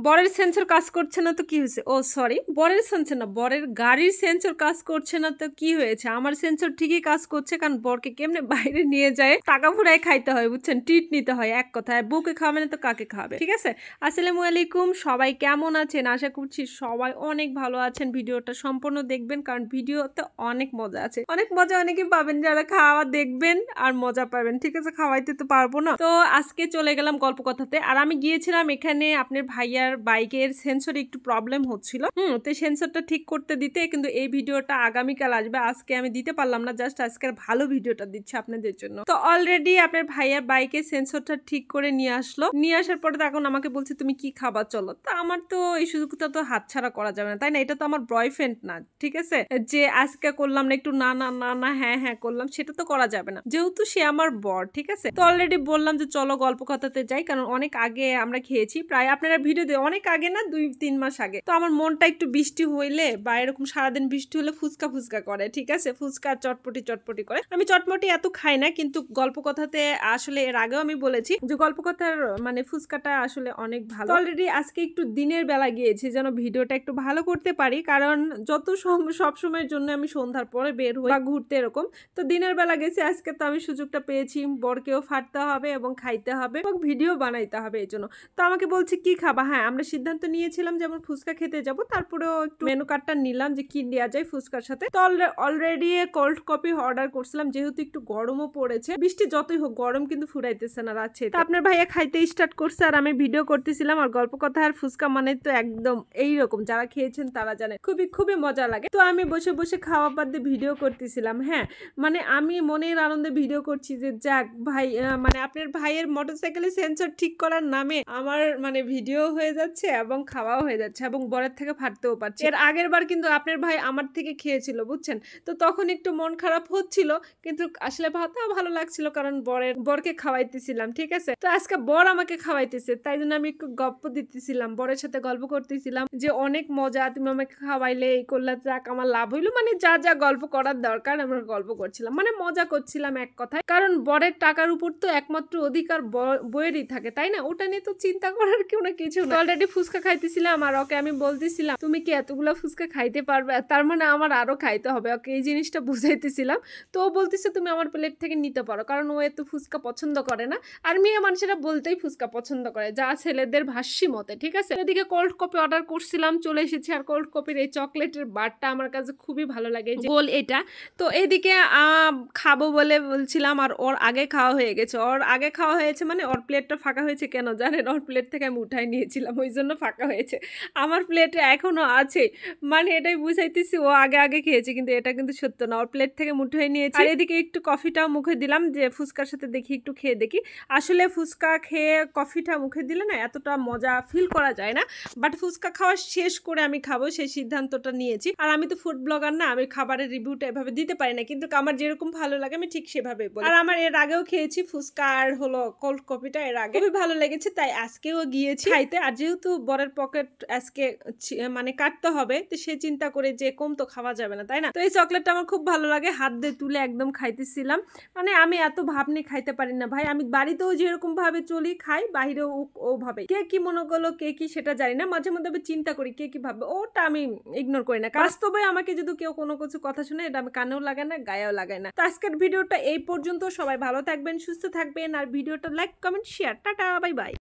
বরের সেন্সর কাজ করছে না তো কি হয়েছে? ও সরি, বরের সেন্সর না, বরের গাড়ির সেন্সর কাজ করছে না তো কি হয়েছে? আমার সেন্সর ঠিকই কাজ করছে, কারণ বরকে কেমনে বাইরে নিয়ে যায় টাকা ফুরাই খাইতে হয়, বুঝছেন? ট্রিট নিতে হয় এক কথায়। বউকে খাওয়াবে না তো কাকে খাওয়াবে? ঠিক আছে। আসসালামু আলাইকুম, সবাই কেমন আছেন? আশা করছি সবাই অনেক ভালো আছেন। ভিডিওটা সম্পূর্ণ দেখবেন, কারণ ভিডিওতে অনেক মজা আছে, অনেক মজা অনেকে পাবেন যারা খাওয়া দেখবেন আর মজা পাবেন। ঠিক আছে, খাওয়াইতে তো পারবো না। তো আজকে চলে গেলাম গল্প কথাতে। আর আমি গিয়েছিলাম এখানে আপনার ভাইয়ার বাইকের সেন্সরে একটু প্রবলেম হচ্ছিল, তো সেন্সরটা ঠিক করতে দিতে। কিন্তু এই ভিডিওটা আগামীকাল আসবে, আজকে আমি দিতে পারলাম না, জাস্ট আজকের ভালো ভিডিওটা দিচ্ছি আপনাদের জন্য। তো অলরেডি আপনার ভাইয়ার বাইকের সেন্সরটা ঠিক করে নিয়ে আসলো। নিয়ে আসার পরে তখন আমাকে বলছে তুমি কি খাবা চলো। তো আমার তো এই সুযোগটা তো হাতছাড়া করা যাবে না, তাই না? এটা তো আমার বয়ফ্রেন্ড না, ঠিক আছে, যে আজকে করলাম না একটু না না না না হ্যাঁ হ্যাঁ করলাম, সেটা তো করা যাবে না, যেহেতু সে আমার বর। ঠিক আছে, তো অলরেডি বললাম যে চলো গল্প কথাতে যাই, কারণ অনেক আগে আমরা খেয়েছি, প্রায় আপনারা ভিডিও দিয়ে অনেক আগে না, 2-3 মাস আগে। তো আমার মনটা একটু বৃষ্টি হইলে বা এরকম সারাদিন বৃষ্টি হলে ফুচকা ফুচকা করে, ঠিক আছে, ফুচকা চটপটি চটপটি করে। আমি চটপটি এত খাই না, কিন্তু গল্প কথাতে আসলে এর আগেও আমি বলেছি যে গল্প কথার মানে ফুচকাটা আসলে অনেক ভালো। অলরেডি আজকে একটু দিনের বেলা গিয়েছি যেন ভিডিওটা একটু ভালো করতে পারি, কারণ যত সব সময়ের জন্য আমি সন্ধ্যার পরে বের হই বা ঘুরতে এরকম, তো দিনের বেলা গেছি। আজকে তো আমি সুযোগটা পেয়েছি, বরকেও ফাটতে হবে এবং খাইতে হবে এবং ভিডিও বানাইতে হবে, এই জন্য। তো আমাকে বলছে কি খাবা? হ্যাঁ, আমরা সিদ্ধান্ত নিয়েছিলাম যেমন ফুচকা খেতে যাব, তারপরেও একটু মেনু কার্ডটা নিলাম যে কি নেওয়া যায় ফুচকার সাথে। তো অলরেডি কোল্ড কফি অর্ডার করছিলাম, যেহেতু একটু গরমও পড়েছে, বৃষ্টি যতই হোক গরম কিন্তু ফুরাইতেছে না রাচ্ছে। তো আপনার ভাইয়া খাইতে স্টার্ট করছে আর আমি ভিডিও করতেছিলাম। আর গল্প কথা আর ফুচকা মানে তো একদম এইরকম, যারা খেয়েছেন তারা জানেন খুবই খুবই মজা লাগে। তো আমি বসে বসে খাওয়া বাদ দিয়ে ভিডিও করতেছিলাম। হ্যাঁ, মানে আমি মনের আনন্দে ভিডিও করছি যে যাক ভাই, মানে আপনার ভাইয়ের মোটরসাইকেলের সেন্সর ঠিক করার নামে আমার মানে ভিডিও হয়ে যাচ্ছে এবং খাওয়াও হয়ে যাচ্ছে এবং বরের থেকে ফাটতেও পারছে। এর আগের বার কিন্তু আপনার ভাই আমার থেকে খেয়েছিল, বুঝছেন? তো তখন একটু মন খারাপ হচ্ছিল, কিন্তু আসলে ভালো লাগছিল, কারণ বরকে খাওয়াইতেছিলাম। ঠিক আছে, তো আজকে বর আমাকে খাওয়াইতেছে, তাই জন্য আমি একটু গল্প দিতেছিলাম, বরের সাথে গল্প করতেছিলাম যে অনেক মজা, তুমি আমাকে খাওয়াইলে, এই করলা, যাক আমার লাভ হইলো, মানে যা যা গল্প করার দরকার আমরা গল্প করছিলাম, মানে মজা করছিলাম এক কথায়। কারণ বরের টাকার উপর তো একমাত্র অধিকার বইয়েরই থাকে, তাই না? ওটা নিয়ে তো চিন্তা করার কেউ না কিছু না। অলরেডি ফুচকা খাইতেছিলাম আর ওকে আমি বলতেছিলাম তুমি কি এতগুলা ফুচকা খাইতে পারবে, তার মানে আমার আরো খাইতে হবে, ওকে এই জিনিসটা বুঝাইতেছিলাম। তো ও বলতেছে তুমি আমার প্লেট থেকে নিতে পারো, কারণ ও এত ফুচকা পছন্দ করে না। আর মেয়ে মানুষেরা বলতেই ফুচকা পছন্দ করে, যা ছেলেদের ভাষ্যি মতে। ঠিক আছে, এদিকে কোল্ড কফি অর্ডার করছিলাম, চলে এসেছি। আর কোল্ড কফির এই চকলেটের বারটা আমার কাছে খুবই ভালো লাগে, গোল এটা। তো এইদিকে খাবো বলে বলছিলাম, আর ওর আগে খাওয়া হয়ে গেছে। ওর আগে খাওয়া হয়েছে মানে ওর প্লেটটা ফাঁকা হয়েছে কেন জানেন? ওর প্লেট থেকে আমি উঠাই নিয়েছিলাম, ওই জন্য ফাঁকা হয়েছে। আমার প্লেটে এখনো আছে, মানে এটাই বুঝাইতেছি ও আগে আগে খেয়েছে, কিন্তু এটা কিন্তু সত্য না, ওর প্লেট থেকে মুঠাই নিয়েছি। আর এদিকে একটু কফিটাও মুখে দিলাম যে ফুচকার সাথে দেখি একটু খেয়ে দেখি। আসলে ফুচকা খেয়ে কফিটা মুখে দিলে না এতটা মজা ফিল করা যায় না, বাট ফুচকা খাওয়া শেষ করে আমি খাবো সেই সিদ্ধান্তটা নিয়েছি। আর আমি তো ফুড ব্লগার না, আমি খাবারের রিভিউটা এভাবে দিতে পারি না, কিন্তু আমার যেরকম ভালো লাগে আমি ঠিক সেভাবে বলি। আর আমার এর আগেও খেয়েছি ফুচকা আর হলো কোল্ড কফিটা, এর আগে খুবই ভালো লেগেছে, তাই আজকেও গিয়েছি খাইতে। আর যেহেতু বরের পকেট আজকে মানে কাটতে হবে, তো সে চিন্তা করে যে কম তো খাওয়া যাবে না, তাই না? তো এই চকলেটটা আমার খুব ভালো লাগে, হাত দিয়ে তুলে একদম খাইতেছিলাম। মানে আমি এত ভাব নিয়ে খাইতে পারি না ভাই, আমি বাড়িতেও যেরকম ভাবে চলি খাই, বাহিরেও ওভাবে। কে কি মনে করলো কে কি সেটা জানি না, মাঝে মধ্যে আমি চিন্তা করি কে কি ভাববে, ওটা আমি ইগনোর করি না। বাস্তবে আমাকে যদি কেউ কোনো কিছু কথা শুনে, এটা আমি কানেও লাগাই না, গায়েও লাগাই না। তো আজকের ভিডিওটা এই পর্যন্ত, সবাই ভালো থাকবেন, সুস্থ থাকবেন, আর ভিডিওটা like comment share, tata bye bye.